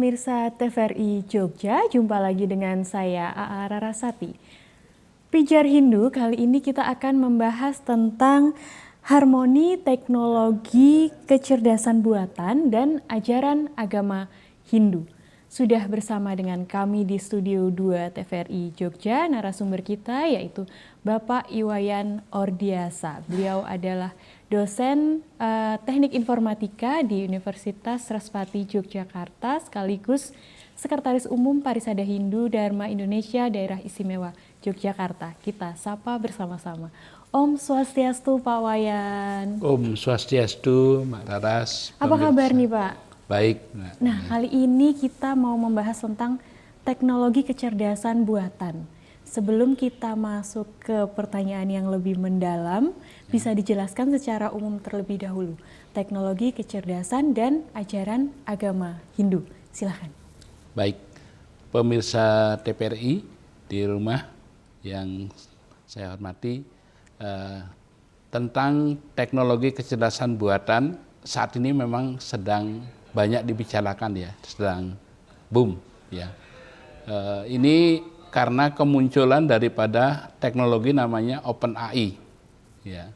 pemirsa TVRI Jogja, jumpa lagi dengan saya AA Rarasati. Pijar Hindu, kali ini kita akan membahas tentang harmoni teknologi kecerdasan buatan dan ajaran agama Hindu. Sudah bersama dengan kami di Studio 2 TVRI Jogja, narasumber kita yaitu Bapak Iwayan Ordiasa. Beliau adalah dosen Teknik Informatika di Universitas Srasvati Yogyakarta, sekaligus Sekretaris Umum Parisada Hindu Dharma Indonesia Daerah Istimewa Yogyakarta. Kita sapa bersama-sama. Om Swastiastu Pak Wayan. Om Swastiastu, Mbak Raras. Apa kabar nih Pak? Baik. Nah, kali ini kita mau membahas tentang teknologi kecerdasan buatan. Sebelum kita masuk ke pertanyaan yang lebih mendalam, bisa dijelaskan secara umum terlebih dahulu teknologi kecerdasan dan ajaran agama Hindu. Silahkan. Baik, pemirsa TVRI di rumah yang saya hormati, tentang teknologi kecerdasan buatan saat ini memang sedang banyak dibicarakan ya, sedang boom ya. Ini karena kemunculan daripada teknologi namanya OpenAI ya.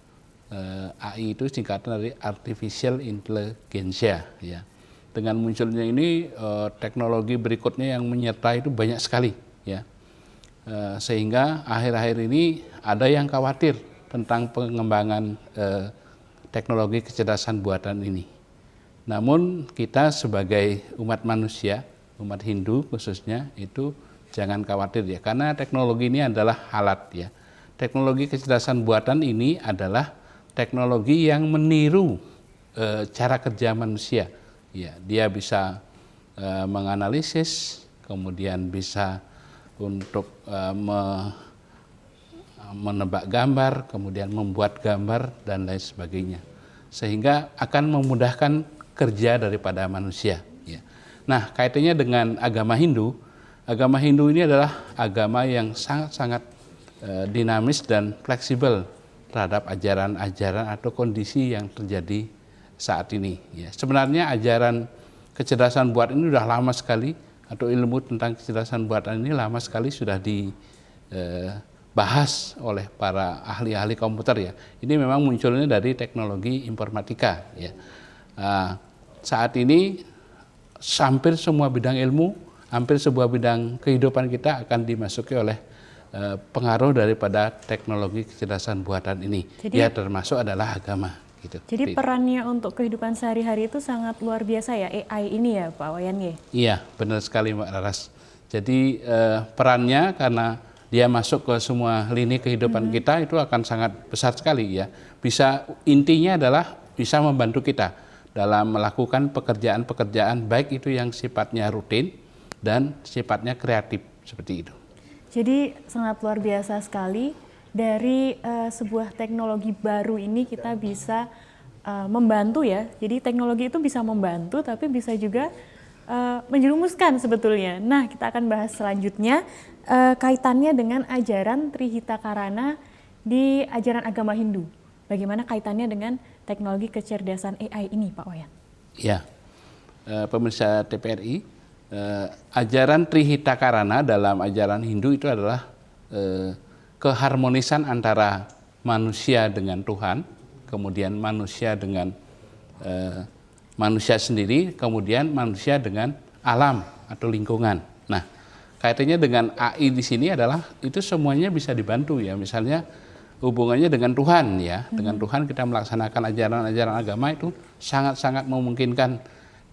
AI itu singkatan dari Artificial Intelligence ya. Dengan munculnya ini teknologi berikutnya yang menyertai itu banyak sekali ya. Sehingga akhir-akhir ini ada yang khawatir tentang pengembangan teknologi kecerdasan buatan ini. Namun kita sebagai umat manusia, umat Hindu khususnya, itu jangan khawatir ya, karena teknologi ini adalah alat ya. Teknologi kecerdasan buatan ini adalah teknologi yang meniru cara kerja manusia. Ya, dia bisa menganalisis, kemudian bisa untuk menebak gambar, kemudian membuat gambar dan lain sebagainya, sehingga akan memudahkan kerja daripada manusia. Ya. Nah, kaitannya dengan agama Hindu. Agama Hindu ini adalah agama yang sangat-sangat dinamis dan fleksibel terhadap ajaran-ajaran atau kondisi yang terjadi saat ini. Ya, sebenarnya ajaran kecerdasan buatan ini sudah lama sekali, atau ilmu tentang kecerdasan buatan ini lama sekali sudah dibahas oleh para ahli-ahli komputer ya. Ini memang munculnya dari teknologi informatika ya. Saat ini hampir semua bidang ilmu, hampir sebuah bidang kehidupan kita akan dimasuki oleh pengaruh daripada teknologi kecerdasan buatan ini. Jadi, ya termasuk adalah agama. Gitu. Jadi perannya untuk kehidupan sehari-hari itu sangat luar biasa ya, AI ini ya Pak Wayan ya? Iya, benar sekali Mbak Raras. Jadi perannya karena dia masuk ke semua lini kehidupan kita itu akan sangat besar sekali ya. Intinya adalah bisa membantu kita dalam melakukan pekerjaan-pekerjaan baik itu yang sifatnya rutin dan sifatnya kreatif seperti itu. Jadi sangat luar biasa sekali, dari sebuah teknologi baru ini kita bisa membantu ya. Jadi teknologi itu bisa membantu tapi bisa juga menjerumuskan sebetulnya. Nah, kita akan bahas selanjutnya kaitannya dengan ajaran Trihitakarana di ajaran agama Hindu. Bagaimana kaitannya dengan teknologi kecerdasan AI ini Pak Wayan? Ya, pemirsa TVRI, ajaran Trihitakarana dalam ajaran Hindu itu adalah keharmonisan antara manusia dengan Tuhan, kemudian manusia dengan manusia sendiri, kemudian manusia dengan alam atau lingkungan. Nah, kaitannya dengan AI di sini adalah itu semuanya bisa dibantu ya. Misalnya hubungannya dengan Tuhan ya, dengan Tuhan kita melaksanakan ajaran-ajaran agama itu sangat-sangat memungkinkan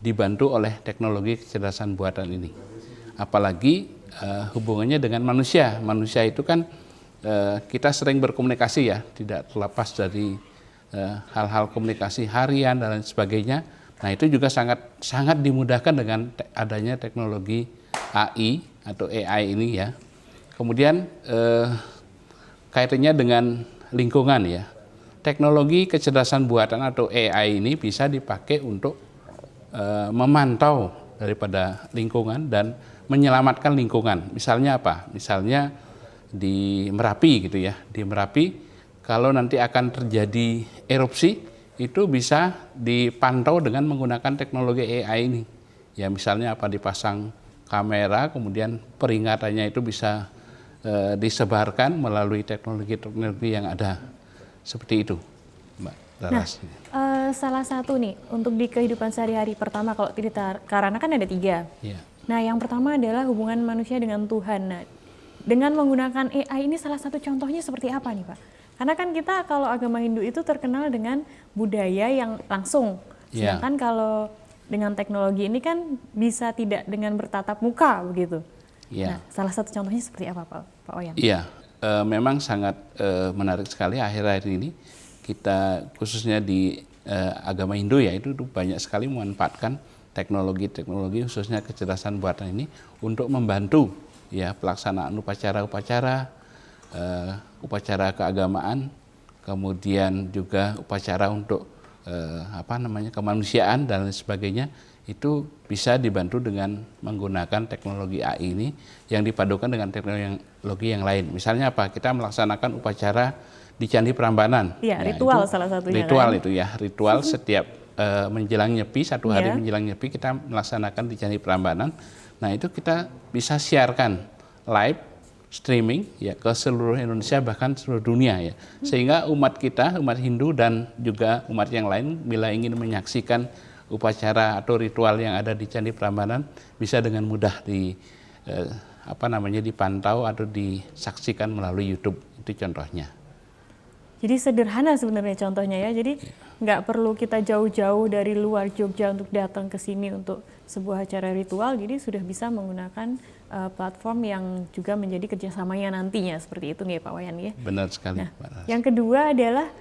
dibantu oleh teknologi kecerdasan buatan ini. Apalagi hubungannya dengan manusia. Manusia itu kan kita sering berkomunikasi ya, tidak terlepas dari hal-hal komunikasi harian dan lain sebagainya. Nah, itu juga sangat dimudahkan dengan adanya teknologi AI atau AI ini ya. Kemudian kaitannya dengan lingkungan ya. Teknologi kecerdasan buatan atau AI ini bisa dipakai untuk memantau daripada lingkungan dan menyelamatkan lingkungan. Misalnya apa? Misalnya di Merapi gitu ya. Di Merapi kalau nanti akan terjadi erupsi itu bisa dipantau dengan menggunakan teknologi AI ini Ya misalnya apa, dipasang kamera, kemudian peringatannya itu bisa disebarkan melalui teknologi-teknologi yang ada, seperti itu, Mbak Laras. Salah satu nih untuk di kehidupan sehari-hari, pertama kalau kita, karena kan ada 3. Ya. Nah, yang pertama adalah hubungan manusia dengan Tuhan. Nah, dengan menggunakan AI ini salah satu contohnya seperti apa nih, Pak? Karena kan kita kalau agama Hindu itu terkenal dengan budaya yang langsung. Sedangkan kalau dengan teknologi ini kan bisa tidak dengan bertatap muka begitu. Nah, salah satu contohnya seperti apa, Pak Wayan? Iya, memang sangat menarik sekali akhir-akhir ini kita khususnya di agama Hindu ya, itu banyak sekali memanfaatkan teknologi-teknologi khususnya kecerdasan buatan ini untuk membantu ya pelaksanaan upacara-upacara, upacara keagamaan, kemudian juga upacara untuk kemanusiaan dan lain sebagainya, itu bisa dibantu dengan menggunakan teknologi AI ini yang dipadukan dengan teknologi yang lain. Misalnya apa? Kita melaksanakan upacara di Candi Prambanan. Iya, ritual salah satunya. Ritual kan? Itu ya, ritual setiap menjelang Nyepi, 1 hari menjelang Nyepi kita melaksanakan di Candi Prambanan. Nah itu kita bisa siarkan live streaming ya ke seluruh Indonesia, bahkan seluruh dunia ya, sehingga umat kita, umat Hindu dan juga umat yang lain bila ingin menyaksikan upacara atau ritual yang ada di Candi Prambanan bisa dengan mudah dipantau atau disaksikan melalui YouTube. Itu contohnya. Jadi sederhana sebenarnya contohnya ya. Jadi nggak perlu kita jauh-jauh dari luar Jogja untuk datang ke sini untuk sebuah acara ritual. Jadi sudah bisa menggunakan platform yang juga menjadi kerjasamanya nantinya, seperti itu nih Pak Wayan ya. Benar sekali. Nah, yang kedua adalah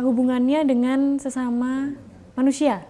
hubungannya dengan sesama manusia.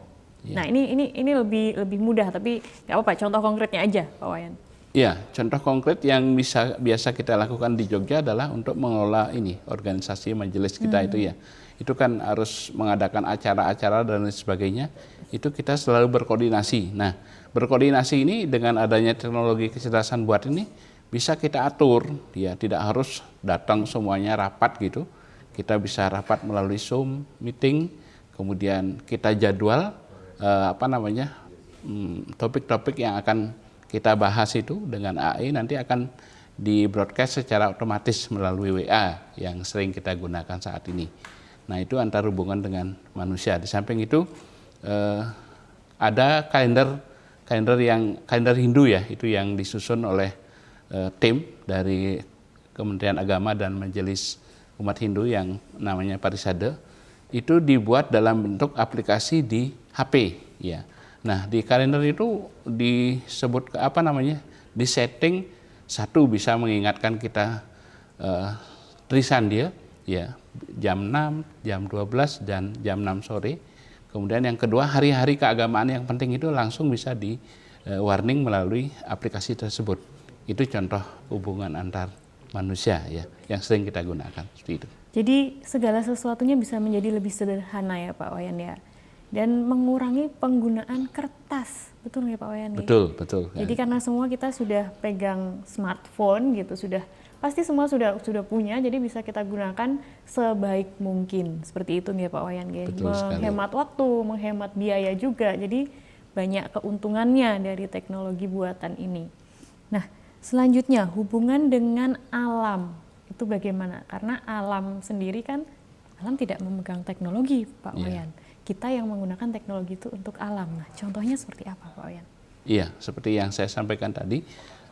Ya. Nah ini lebih mudah, tapi nggak apa-apa, contoh konkretnya aja Pak Wayan. Ya, contoh konkret yang biasa kita lakukan di Jogja adalah untuk mengelola organisasi majelis kita itu ya. Itu kan harus mengadakan acara-acara dan lain sebagainya. Itu kita selalu berkoordinasi. Nah, berkoordinasi ini dengan adanya teknologi kecerdasan buat ini bisa kita atur, ya tidak harus datang semuanya rapat gitu. Kita bisa rapat melalui Zoom meeting, kemudian kita jadwal topik-topik yang akan kita bahas itu dengan AI nanti akan di broadcast secara otomatis melalui WA yang sering kita gunakan saat ini. Nah itu antar hubungan dengan manusia. Di samping itu ada kalender Hindu ya, itu yang disusun oleh tim dari Kementerian Agama dan Majelis Umat Hindu yang namanya Parisade. Itu dibuat dalam bentuk aplikasi di HP ya. Nah di kalender itu disebut di setting satu bisa mengingatkan kita Trisandya ya, jam 6, jam 12 dan jam 6 sore. Kemudian yang kedua, hari-hari keagamaan yang penting itu langsung bisa di warning melalui aplikasi tersebut. Itu contoh hubungan antar manusia ya yang sering kita gunakan seperti itu. Jadi segala sesuatunya bisa menjadi lebih sederhana ya Pak Wayan ya. Dan mengurangi penggunaan kertas, betul nggak Pak Wayan? Betul. Jadi karena semua kita sudah pegang smartphone gitu, pasti semua sudah punya, jadi bisa kita gunakan sebaik mungkin, seperti itu nggak Pak Wayan? Menghemat waktu, menghemat biaya juga, jadi banyak keuntungannya dari teknologi buatan ini. Nah, selanjutnya hubungan dengan alam itu bagaimana? Karena alam sendiri kan, alam tidak memegang teknologi Pak Wayan. Kita yang menggunakan teknologi itu untuk alam. Nah, contohnya seperti apa Pak Wayan? Iya, seperti yang saya sampaikan tadi,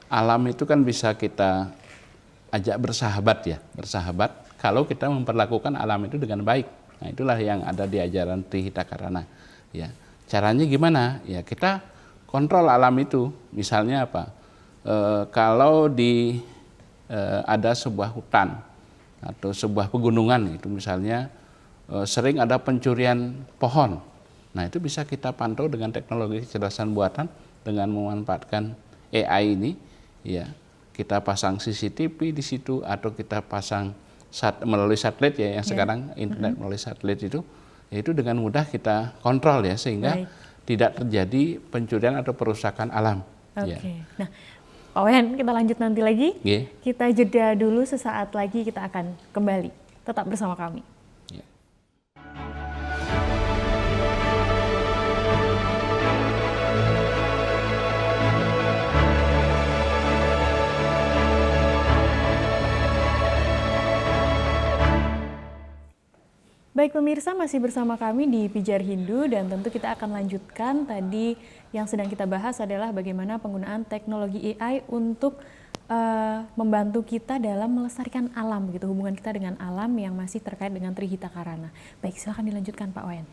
alam itu kan bisa kita ajak bersahabat kalau kita memperlakukan alam itu dengan baik. Nah, itulah yang ada di ajaran Trihitakarana. Ya, caranya gimana? Ya, kita kontrol alam itu. Misalnya apa? Kalau ada sebuah hutan atau sebuah pegunungan itu misalnya sering ada pencurian pohon. Nah itu bisa kita pantau dengan teknologi kecerdasan buatan dengan memanfaatkan AI ini. Ya, kita pasang CCTV di situ atau kita pasang melalui satelit ya yang sekarang internet melalui satelit itu dengan mudah kita kontrol ya sehingga tidak terjadi pencurian atau perusakan alam. Oke. Nah Pak Wayan, kita lanjut nanti lagi. Kita jeda dulu, sesaat lagi kita akan kembali. Tetap bersama kami. Baik pemirsa, masih bersama kami di Pijar Hindu dan tentu kita akan lanjutkan tadi yang sedang kita bahas adalah bagaimana penggunaan teknologi AI untuk membantu kita dalam melestarikan alam begitu, hubungan kita dengan alam yang masih terkait dengan Trihita Karana. Baik, silakan dilanjutkan Pak Wayan.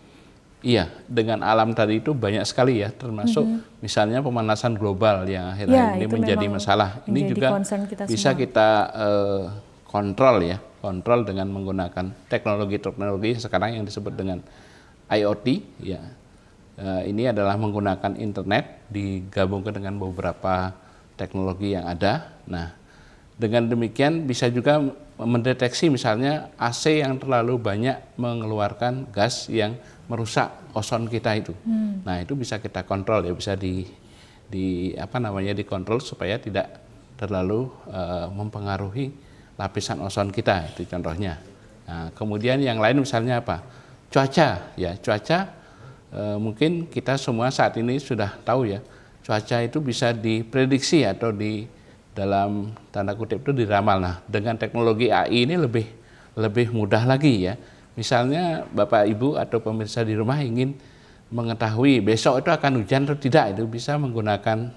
Iya, dengan alam tadi itu banyak sekali ya, termasuk misalnya pemanasan global yang akhirnya ini menjadi masalah. Ini juga bisa kita kontrol dengan menggunakan teknologi sekarang yang disebut dengan IoT. Ya, ini adalah menggunakan internet digabungkan dengan beberapa teknologi yang ada. Nah, dengan demikian bisa juga mendeteksi misalnya AC yang terlalu banyak mengeluarkan gas yang merusak ozon kita itu. Nah, itu bisa kita kontrol ya, bisa dikontrol supaya tidak terlalu mempengaruhi lapisan ozon kita, itu contohnya. Nah, kemudian yang lain misalnya apa? Cuaca ya, mungkin kita semua saat ini sudah tahu ya, cuaca itu bisa diprediksi atau dalam tanda kutip itu diramal. Nah, dengan teknologi AI ini lebih mudah lagi ya. Misalnya Bapak Ibu atau pemirsa di rumah ingin mengetahui besok itu akan hujan atau tidak, itu bisa menggunakan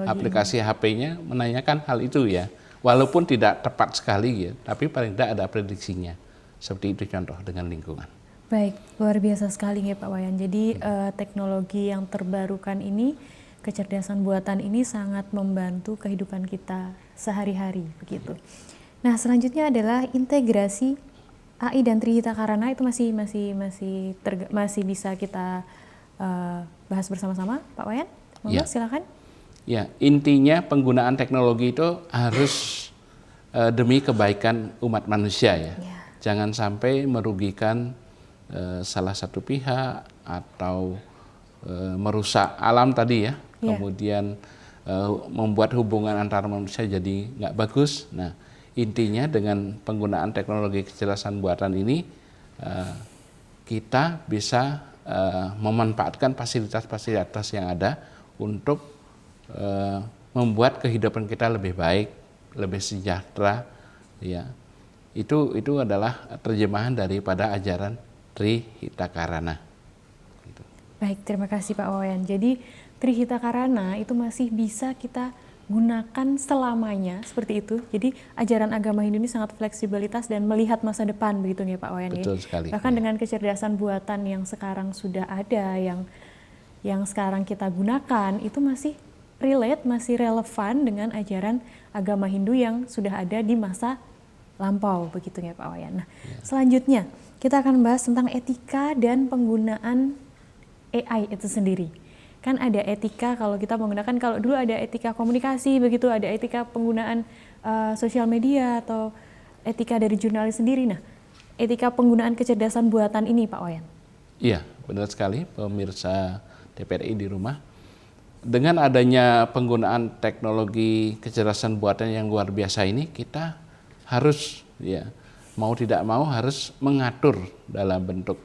aplikasi HP-nya menanyakan hal itu ya. Walaupun tidak tepat sekali ya, tapi paling tidak ada prediksinya. Seperti itu contoh dengan lingkungan. Baik, luar biasa sekali ya Pak Wayan. Jadi teknologi yang terbarukan ini, kecerdasan buatan ini sangat membantu kehidupan kita sehari-hari begitu. Nah, selanjutnya adalah integrasi AI dan Trihita Karana, itu masih bisa kita bahas bersama-sama, Pak Wayan. Monggo, silakan. Ya, intinya penggunaan teknologi itu harus demi kebaikan umat manusia ya. Jangan sampai merugikan salah satu pihak atau merusak alam tadi ya. Kemudian membuat hubungan antar manusia jadi nggak bagus. Nah, intinya dengan penggunaan teknologi kecerdasan buatan ini kita bisa memanfaatkan fasilitas-fasilitas yang ada untuk membuat kehidupan kita lebih baik, lebih sejahtera. Ya, itu adalah terjemahan daripada ajaran Trihita Karana. Gitu. Baik, terima kasih Pak Wayan. Jadi Trihita Karana itu masih bisa kita gunakan selamanya seperti itu. Jadi ajaran agama Hindu ini sangat fleksibilitas dan melihat masa depan begitu nih Pak Wayan. Betul sekali. Bahkan dengan kecerdasan buatan yang sekarang sudah ada, yang sekarang kita gunakan itu masih relate, masih relevan dengan ajaran agama Hindu yang sudah ada di masa lampau begitu ya Pak Wayan. Nah, selanjutnya kita akan bahas tentang etika dan penggunaan AI itu sendiri. Kan ada etika kalau kita menggunakan, kalau dulu ada etika komunikasi begitu, ada etika penggunaan sosial media atau etika dari jurnalis sendiri. Nah, etika penggunaan kecerdasan buatan ini Pak Wayan. Iya, benar sekali pemirsa TPRI di rumah. Dengan adanya penggunaan teknologi kecerdasan buatan yang luar biasa ini, kita harus ya mau tidak mau harus mengatur dalam bentuk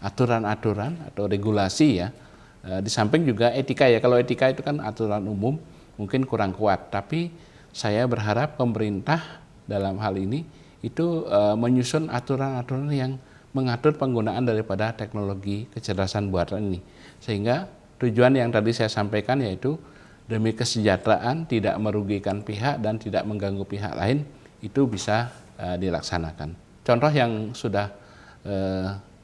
aturan-aturan atau regulasi ya. Di samping juga etika ya, kalau etika itu kan aturan umum mungkin kurang kuat, tapi saya berharap pemerintah dalam hal ini itu menyusun aturan-aturan yang mengatur penggunaan daripada teknologi kecerdasan buatan ini, sehingga tujuan yang tadi saya sampaikan yaitu demi kesejahteraan, tidak merugikan pihak dan tidak mengganggu pihak lain, itu bisa dilaksanakan. Contoh yang sudah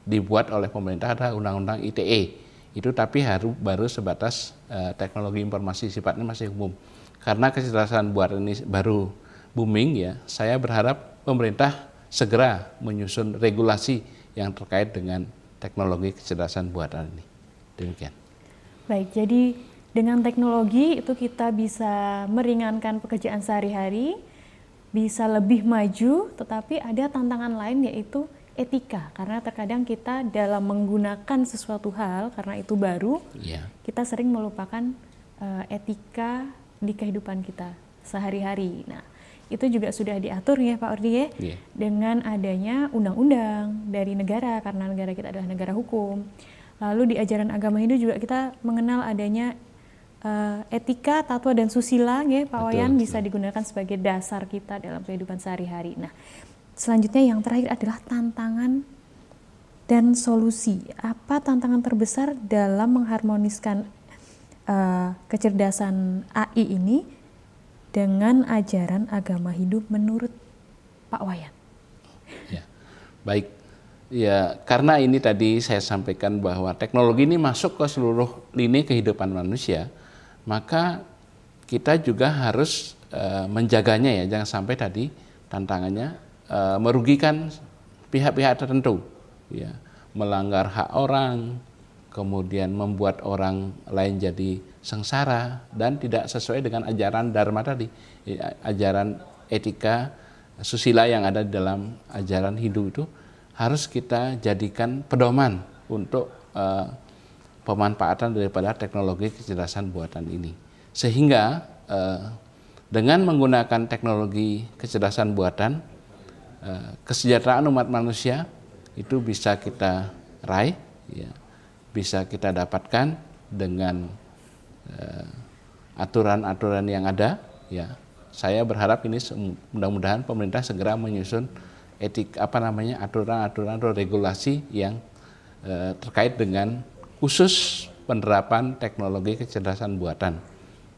dibuat oleh pemerintah adalah Undang-Undang ITE. Itu tapi baru sebatas teknologi informasi, sifatnya masih umum. Karena kecerdasan buatan ini baru booming ya, saya berharap pemerintah segera menyusun regulasi yang terkait dengan teknologi kecerdasan buatan ini. Demikian. Baik, jadi dengan teknologi itu kita bisa meringankan pekerjaan sehari-hari, bisa lebih maju, tetapi ada tantangan lain yaitu etika. Karena terkadang kita dalam menggunakan sesuatu hal, karena itu baru, kita sering melupakan etika di kehidupan kita sehari-hari. Nah, itu juga sudah diatur ya Pak Ordi ya, dengan adanya undang-undang dari negara, karena negara kita adalah negara hukum. Lalu di ajaran agama Hindu juga kita mengenal adanya etika, tatwa, dan susila ya Pak Wayan, bisa digunakan sebagai dasar kita dalam kehidupan sehari-hari. Nah, selanjutnya yang terakhir adalah tantangan dan solusi. Apa tantangan terbesar dalam mengharmoniskan kecerdasan AI ini dengan ajaran agama Hindu menurut Pak Wayan? Ya, baik. Ya, karena ini tadi saya sampaikan bahwa teknologi ini masuk ke seluruh lini kehidupan manusia, maka kita juga harus menjaganya ya, jangan sampai tadi tantangannya merugikan pihak-pihak tertentu, ya, melanggar hak orang, kemudian membuat orang lain jadi sengsara dan tidak sesuai dengan ajaran Dharma tadi, ajaran etika susila yang ada di dalam ajaran Hindu itu harus kita jadikan pedoman untuk pemanfaatan daripada teknologi kecerdasan buatan ini. Sehingga dengan menggunakan teknologi kecerdasan buatan, kesejahteraan umat manusia itu bisa kita raih, ya, bisa kita dapatkan dengan aturan-aturan yang ada. Ya, saya berharap ini mudah-mudahan pemerintah segera menyusun aturan-aturan atau regulasi yang terkait dengan khusus penerapan teknologi kecerdasan buatan.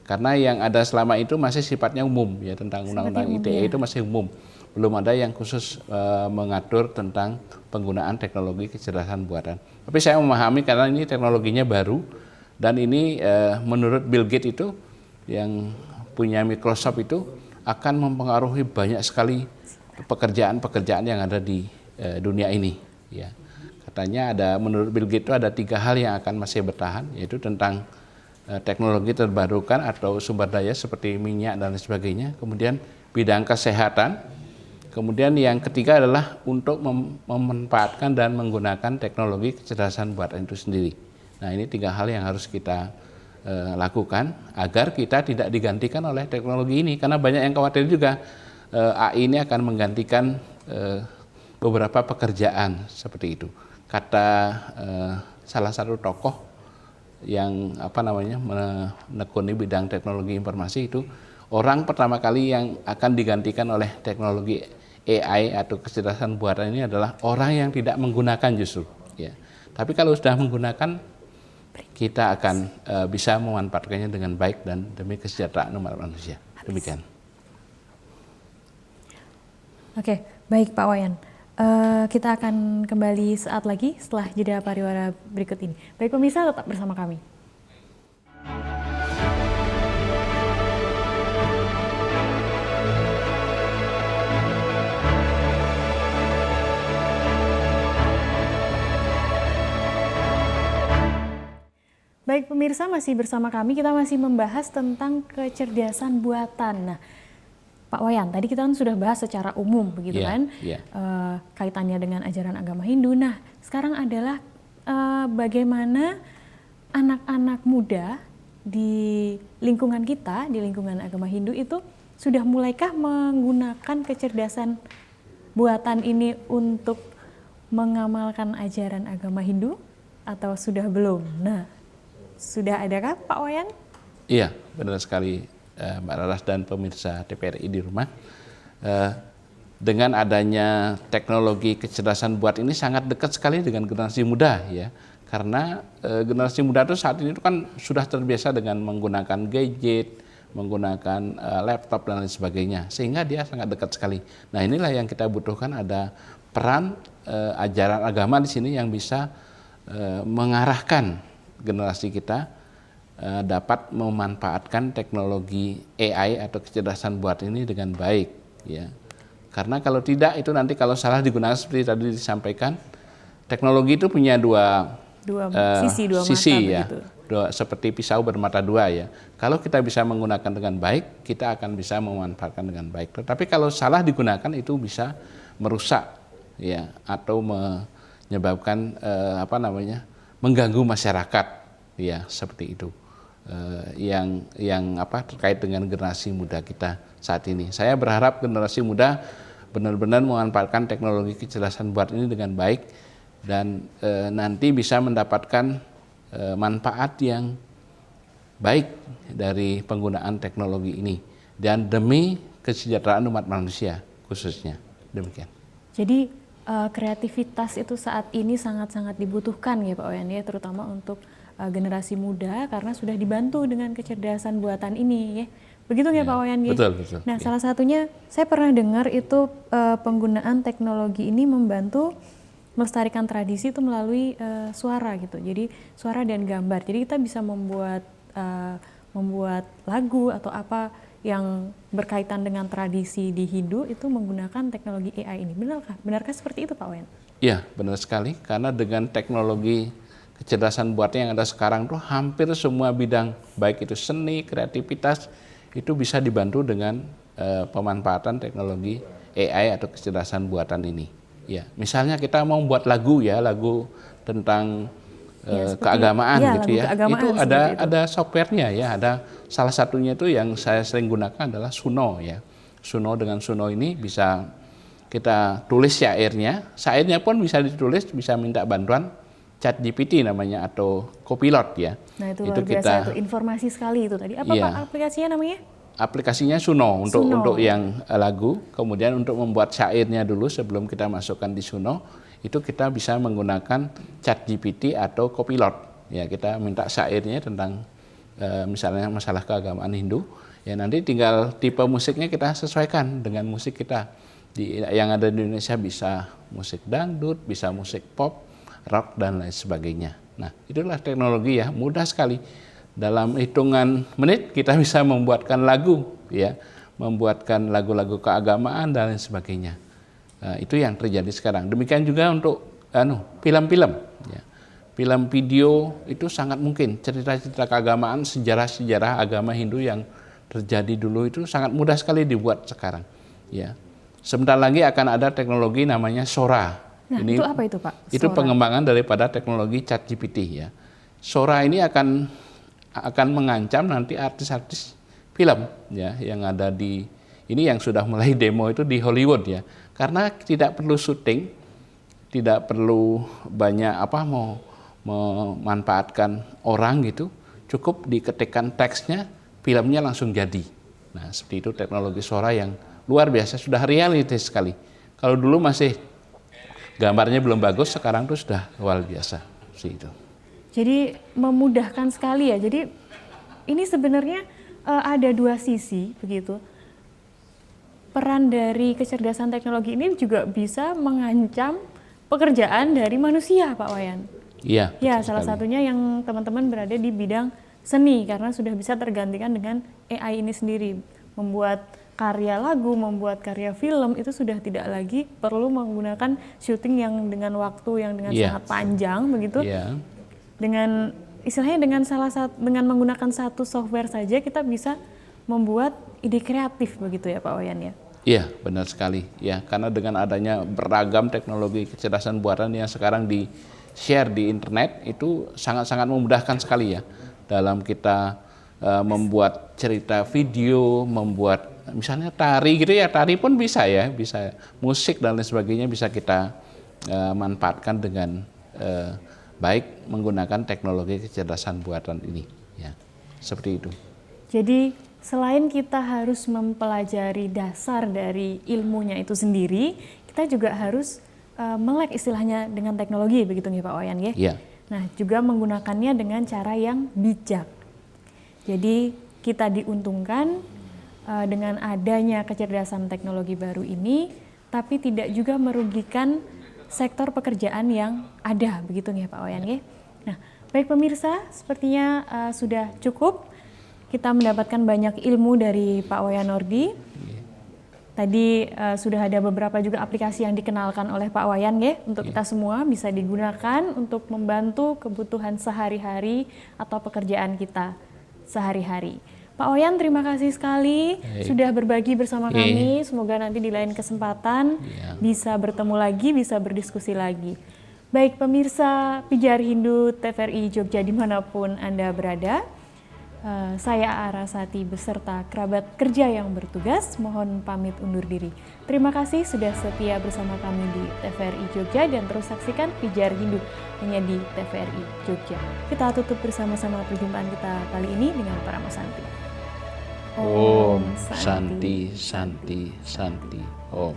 Karena yang ada selama itu masih sifatnya umum, ya, tentang undang-undang ITE itu masih umum. Belum ada yang khusus mengatur tentang penggunaan teknologi kecerdasan buatan. Tapi saya memahami karena ini teknologinya baru dan ini menurut Bill Gates itu yang punya Microsoft itu akan mempengaruhi banyak sekali pekerjaan-pekerjaan yang ada di dunia ini. Ya. Katanya menurut Bill Gates itu ada 3 hal yang akan masih bertahan, yaitu tentang teknologi terbarukan atau sumber daya seperti minyak dan sebagainya, kemudian bidang kesehatan, kemudian yang ketiga adalah untuk memanfaatkan dan menggunakan teknologi kecerdasan buatan itu sendiri. Nah, ini 3 hal yang harus kita lakukan agar kita tidak digantikan oleh teknologi ini, karena banyak yang khawatir juga AI ini akan menggantikan beberapa pekerjaan seperti itu. Kata salah satu tokoh yang menekuni bidang teknologi informasi itu, orang pertama kali yang akan digantikan oleh teknologi AI atau kecerdasan buatan ini adalah orang yang tidak menggunakan justru, ya. Tapi kalau sudah menggunakan, kita akan bisa memanfaatkannya dengan baik dan demi kesejahteraan umat manusia. Demikian. Oke, baik Pak Wayan. Kita akan kembali saat lagi setelah jeda pariwara berikut ini. Baik pemirsa, tetap bersama kami. Baik pemirsa, masih bersama kami, kita masih membahas tentang kecerdasan buatan. Nah, Pak Wayan, tadi kita kan sudah bahas secara umum begitu kan, kaitannya dengan ajaran agama Hindu. Nah, sekarang adalah bagaimana anak-anak muda di lingkungan kita, di lingkungan agama Hindu itu sudah mulaikah menggunakan kecerdasan buatan ini untuk mengamalkan ajaran agama Hindu atau sudah belum? Nah, sudah adakah Pak Wayan? Iya, benar sekali Mbak Raras dan pemirsa TPRI di rumah. Dengan adanya teknologi kecerdasan buat ini sangat dekat sekali dengan generasi muda, ya. Karena generasi muda itu saat ini kan sudah terbiasa dengan menggunakan gadget, menggunakan laptop dan lain sebagainya, sehingga dia sangat dekat sekali. Nah, inilah yang kita butuhkan, ada peran ajaran agama di sini yang bisa mengarahkan generasi kita dapat memanfaatkan teknologi AI atau kecerdasan buat ini dengan baik, ya. Karena kalau tidak, itu nanti kalau salah digunakan seperti tadi disampaikan, teknologi itu punya dua sisi ya, seperti pisau bermata dua, ya. Kalau kita bisa menggunakan dengan baik, kita akan bisa memanfaatkan dengan baik. Tetapi kalau salah digunakan itu bisa merusak, ya, atau menyebabkan mengganggu masyarakat, ya, seperti itu. Yang terkait dengan generasi muda kita saat ini. Saya berharap generasi muda benar-benar memanfaatkan teknologi kecerdasan buat ini dengan baik dan nanti bisa mendapatkan manfaat yang baik dari penggunaan teknologi ini dan demi kesejahteraan umat manusia khususnya. Demikian. Jadi kreativitas itu saat ini sangat-sangat dibutuhkan ya Pak Wayan ya, terutama untuk generasi muda karena sudah dibantu dengan kecerdasan buatan ini ya. Begitu ya Pak Wayan ya? Betul, betul. Nah, salah satunya saya pernah dengar itu penggunaan teknologi ini membantu melestarikan tradisi itu melalui suara gitu. Jadi suara dan gambar. Jadi kita bisa membuat lagu atau apa yang berkaitan dengan tradisi di Hindu itu menggunakan teknologi AI ini. Benarkah? Benarkah seperti itu Pak Wayan? Iya, benar sekali. Karena dengan teknologi kecerdasan buatan yang ada sekarang tuh hampir semua bidang, baik itu seni, kreativitas, itu bisa dibantu dengan pemanfaatan teknologi AI atau kecerdasan buatan ini. Ya, misalnya kita mau buat lagu ya, lagu tentang keagamaan gitu ya. Itu ada softwarenya ya, ada salah satunya itu yang saya sering gunakan adalah Suno ya. Suno, dengan Suno ini bisa kita tulis syairnya pun bisa ditulis, bisa minta bantuan ChatGPT namanya atau Copilot ya. Nah itu luar biasa, itu informasi sekali itu tadi. Apa Pak aplikasinya namanya? Aplikasinya Suno untuk yang lagu, kemudian untuk membuat syairnya dulu sebelum kita masukkan di Suno, itu kita bisa menggunakan ChatGPT atau Copilot. Ya, kita minta syairnya tentang misalnya masalah keagamaan Hindu, ya nanti tinggal tipe musiknya kita sesuaikan dengan musik kita. Yang ada di Indonesia bisa musik dangdut, bisa musik pop, rock dan lain sebagainya. Nah, itulah teknologi ya, mudah sekali. Dalam hitungan menit kita bisa membuatkan lagu ya, membuatkan lagu-lagu keagamaan dan lain sebagainya. Itu yang terjadi sekarang. Demikian juga untuk film-film ya. Film video itu sangat mungkin cerita-cerita keagamaan, sejarah-sejarah agama Hindu yang terjadi dulu itu sangat mudah sekali dibuat sekarang ya. Sebentar lagi akan ada teknologi namanya Sora. Nah, itu apa itu Pak? Itu pengembangan daripada teknologi ChatGPT ya. Sora ini akan mengancam nanti artis-artis film ya yang ada di ini, yang sudah mulai demo itu di Hollywood ya. Karena tidak perlu syuting, tidak perlu banyak memanfaatkan orang gitu, cukup diketikkan teksnya, filmnya langsung jadi. Nah, seperti itu teknologi Sora yang luar biasa, sudah realistis sekali. Kalau dulu masih gambarnya belum bagus, sekarang tuh sudah luar biasa seperti itu. Jadi memudahkan sekali ya. Jadi ini sebenarnya ada dua sisi begitu. Peran dari kecerdasan teknologi ini juga bisa mengancam pekerjaan dari manusia, Pak Wayan. Iya. Ya, salah satunya yang teman-teman berada di bidang seni karena sudah bisa tergantikan dengan AI ini sendiri. Membuat karya lagu, membuat karya film itu sudah tidak lagi perlu menggunakan syuting yang dengan waktu yang dengan sangat panjang begitu. Dengan istilahnya dengan menggunakan satu software saja kita bisa membuat ide kreatif begitu ya Pak Wayan ya. Iya, benar sekali ya, karena dengan adanya beragam teknologi kecerdasan buatan yang sekarang di-share di internet itu sangat-sangat memudahkan sekali ya dalam kita membuat cerita video, membuat misalnya tari gitu ya, tari pun bisa ya, bisa musik dan lain sebagainya bisa kita manfaatkan dengan baik menggunakan teknologi kecerdasan buatan ini ya, seperti itu. Jadi selain kita harus mempelajari dasar dari ilmunya itu sendiri, kita juga harus melek istilahnya dengan teknologi begitu nih Pak Wayan ya. Iya. Nah, juga menggunakannya dengan cara yang bijak. Jadi kita diuntungkan dengan adanya kecerdasan teknologi baru ini, tapi tidak juga merugikan sektor pekerjaan yang ada begitu nih Pak Wayan ya. Nah, baik pemirsa, sepertinya sudah cukup kita mendapatkan banyak ilmu dari Pak Wayan Nordie. Tadi sudah ada beberapa juga aplikasi yang dikenalkan oleh Pak Wayan ya, untuk kita semua bisa digunakan untuk membantu kebutuhan sehari-hari atau pekerjaan kita sehari-hari. Pak Wayan, terima kasih sekali sudah berbagi bersama kami. Semoga nanti di lain kesempatan bisa bertemu lagi, bisa berdiskusi lagi. Baik pemirsa Pijar Hindu TVRI Jogja dimanapun Anda berada, saya Arasati beserta kerabat kerja yang bertugas mohon pamit undur diri. Terima kasih sudah setia bersama kami di TVRI Jogja dan terus saksikan Pijar Hindu hanya di TVRI Jogja. Kita tutup bersama-sama perjumpaan kita kali ini dengan Parama Santi. Om Santi Santi Santi Om.